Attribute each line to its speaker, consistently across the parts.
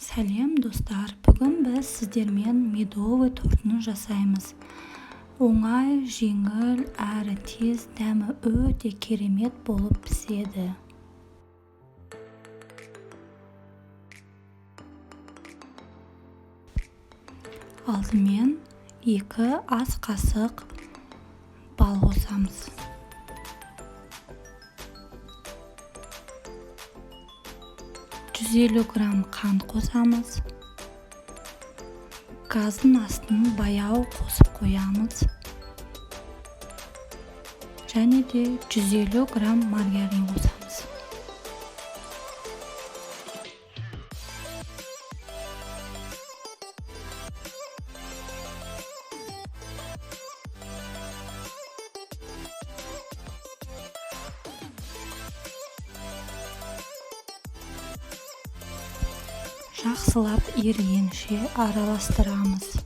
Speaker 1: Сәлем достар, бүгін біз сіздермен медовый тортын жасаймыз. Оңай, жеңіл, әрі тез, дәмі өте керемет болып піседі. Алдымен 2 ас қасық бал қосамыз. 150 грамм қант қосамыз. Газдың астын баяу қосып қоямыз. Және де 150 грамм маргарин қосамыз. Жақсылап ерігенше араластырамыз.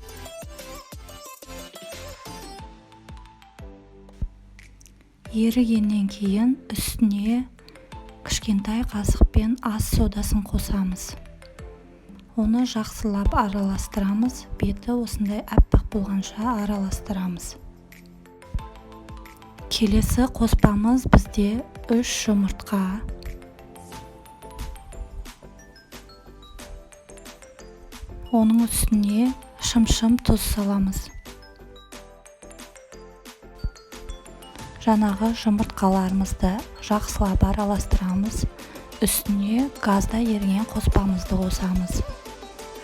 Speaker 1: Ерігеннен кейін үстіне кішкентай қасықпен ас содасын қосамыз. Оны жақсылап араластырамыз. Беті осындай аппақ болғанша араластырамыз. Келесі қоспамыз бізде 3 жұмыртқа. Оның үстіне шым-шым тұз саламыз. Жаңағы жұмыртқаларымызды жақсылап араластырамыз. Үстіне газда еріген қоспамызды қосамыз.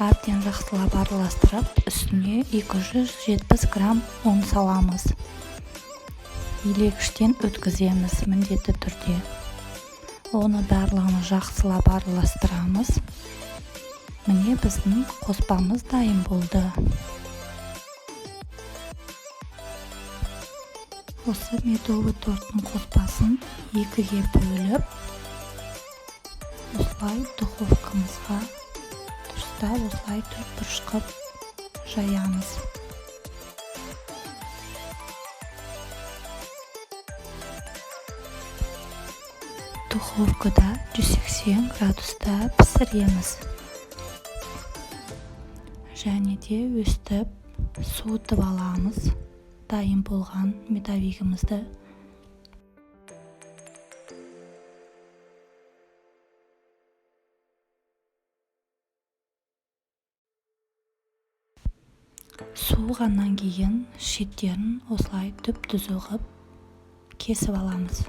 Speaker 1: Әбден жақсылап араластырып, үстіне 270 грамм ұн саламыз. Илегіштен өткіземіз міндетті түрде. Оны барлығын жақсылап араластырамыз. Міне біздің қоспамыз дайын болды. Осы медовый торттың қоспасын 2-ге бөліп, осылай духовкамызға дұрыстап осылай төртбұрыш қып жаямыз. Духовкада 180 градуста пісіреміз. Және де өстіп суытып аламыз дайын болған медовигімізді. Суығаннан кейін шеттерін осылай түп-түзу қып кесіп аламыз.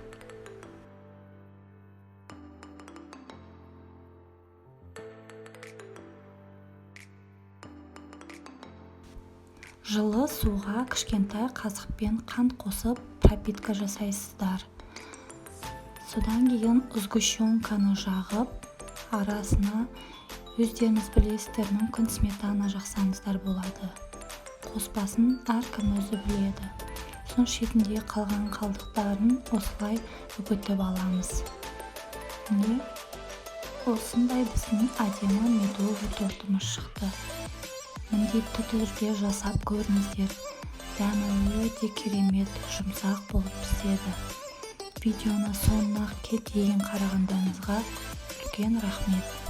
Speaker 1: Жылы суға кішкентай қасықпен қант қосып пропитка жасайсыздар. Содан кейін сгущенканы жағып, арасына өздеріңіз білесіздер, мүмкін сметана жақсаңыздар болады. Қоспасын әркім өзі біледі. Соң шетінде қалған қалдықтарын осылай үгітіп аламыз. Міне осындай біздің әдемі медовый тортымыз шықты. Міндетті түрде жасап көріңіздер. Дәмі өте керемет, жұмсақ болып піседі. Видеоны соңына дейін қарағандарыңызға үлкен рахмет.